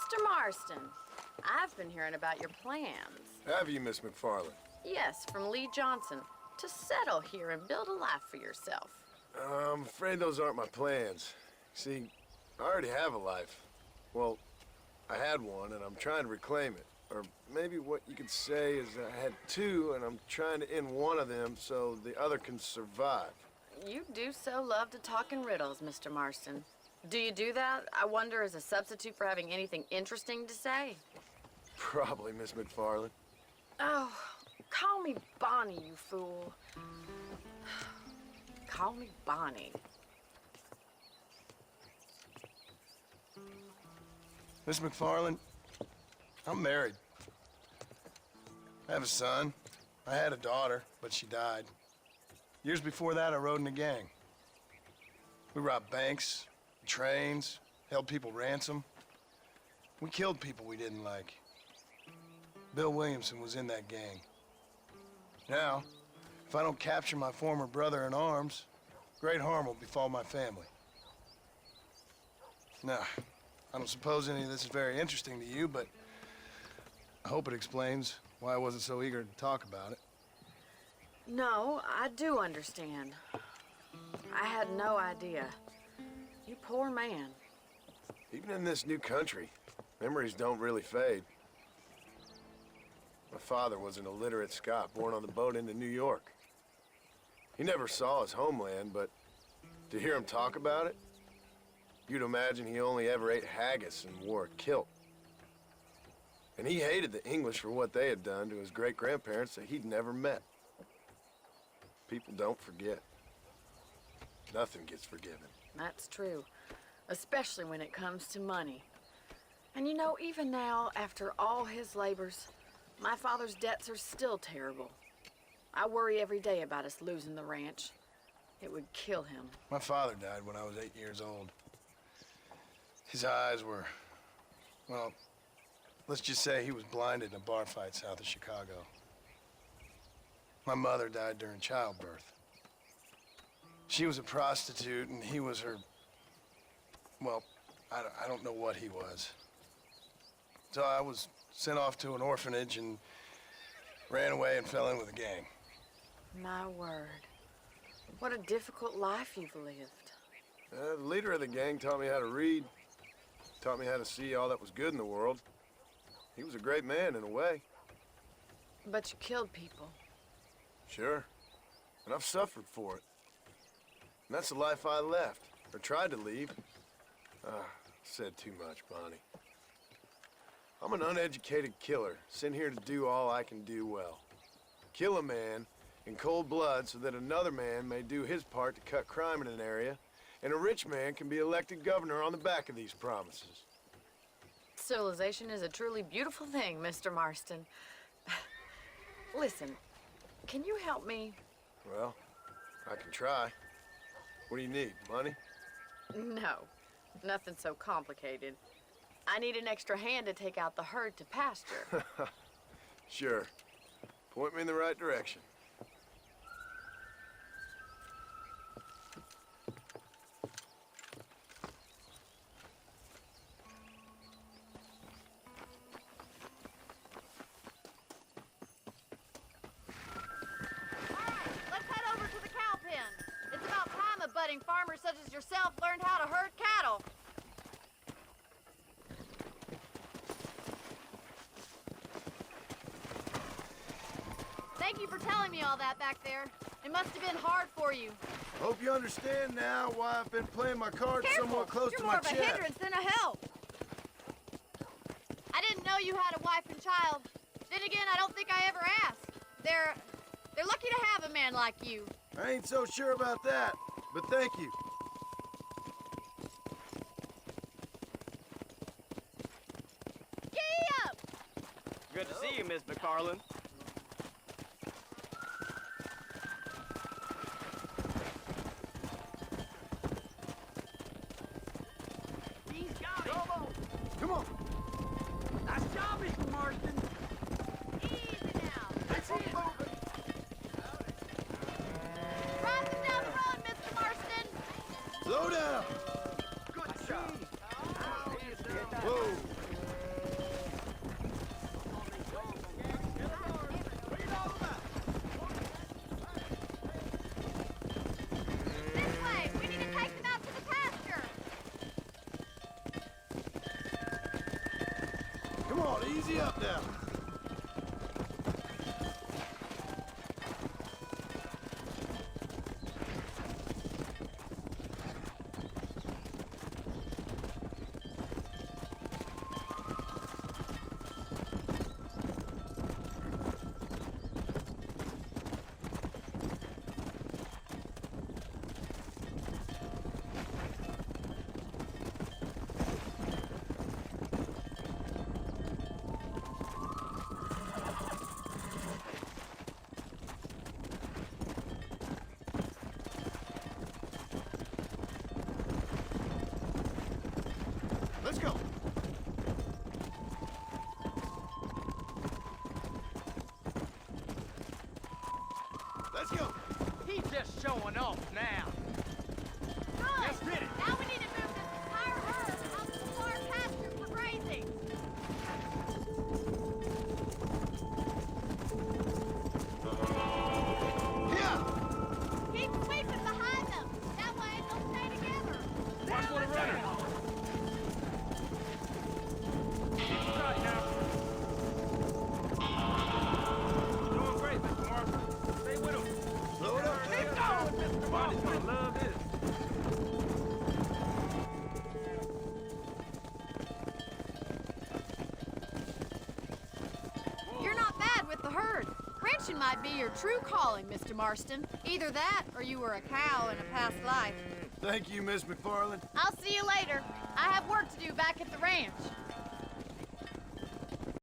Mr. Marston, I've been hearing about your plans. Have you, Miss MacFarlane? Yes, from Lee Johnson, to settle here and build a life for yourself. I'm afraid those aren't my plans. See, I already have a life. Well, I had one, and I'm trying to reclaim it. Or maybe what you could say is I had two, and I'm trying to end one of them so the other can survive. You do so love to talk in riddles, Mr. Marston. Do you do that, I wonder, as a substitute for having anything interesting to say? Probably, Miss MacFarlane. Oh, call me Bonnie, you fool. Call me Bonnie. Miss MacFarlane, I'm married. I have a son. I had a daughter, but she died. Years before that, I rode in a gang. We robbed banks, trains, held people ransom. We killed people we didn't like. Bill Williamson was in that gang. Now, if I don't capture my former brother in arms, great harm will befall my family. Now, I don't suppose any of this is very interesting to you, but I hope it explains why I wasn't so eager to talk about it. No, I do understand. I had no idea. You poor man. Even in this new country, memories don't really fade. My father was an illiterate Scot born on the boat into New York. He never saw his homeland, but to hear him talk about it, you'd imagine he only ever ate haggis and wore a kilt. And he hated the English for what they had done to his great-grandparents that he'd never met. People don't forget. Nothing gets forgiven. That's true, especially when it comes to money. And you know, even now, after all his labors, my father's debts are still terrible. I worry every day about us losing the ranch. It would kill him. My father died when I was 8 years old. His eyes were, well, let's just say he was blinded in a bar fight south of Chicago. My mother died during childbirth. She was a prostitute, and he was her, well, I don't know what he was. So I was sent off to an orphanage and ran away and fell in with a gang. My word. What a difficult life you've lived. The leader of the gang taught me how to read, taught me how to see all that was good in the world. He was a great man in a way. But you killed people. Sure. And I've suffered for it. And that's the life I left, or tried to leave. Said too much, Bonnie. I'm an uneducated killer, sent here to do all I can do well. Kill a man in cold blood so that another man may do his part to cut crime in an area, and a rich man can be elected governor on the back of these promises. Civilization is a truly beautiful thing, Mr. Marston. Listen, can you help me? Well, I can try. What do you need, money? No, nothing so complicated. I need an extra hand to take out the herd to pasture. Sure. Point me in the right direction. Farmers such as yourself learned how to herd cattle. Thank you for telling me all that back there. It must have been hard for you. Hope you understand now why I've been playing my cards somewhat close to my chest. You're more of a hindrance than a help. I didn't know you had a wife and child. Then again, I don't think I ever asked. They're lucky to have a man like you. I ain't so sure about that. But thank you. Giddy up! Good to see you, Miss MacFarlane. He's got it! Come on! Nice job, Mr. Marston! Easy now. That's it! Drive them down the road, Mr. Marston. Slow down! Good job! Whoa! Easy up now. Let's go. Let's go. He's just showing off now. Good. Get it. Now we need to move this entire herd out to the far pasture for grazing. Yeah. Keep sweeping behind them. That way they'll stay together. Watch for the runner. Right now. Doing great, Mr. Marston. Stay with him. Slow it up. Keep going, Mr. Bonnie's Marston. gonna love this. You're not bad with the herd. Ranching might be your true calling, Mr. Marston. Either that, or you were a cow in a past life. Thank you, Miss MacFarlane. I'll see you later. I have work to do back at the ranch.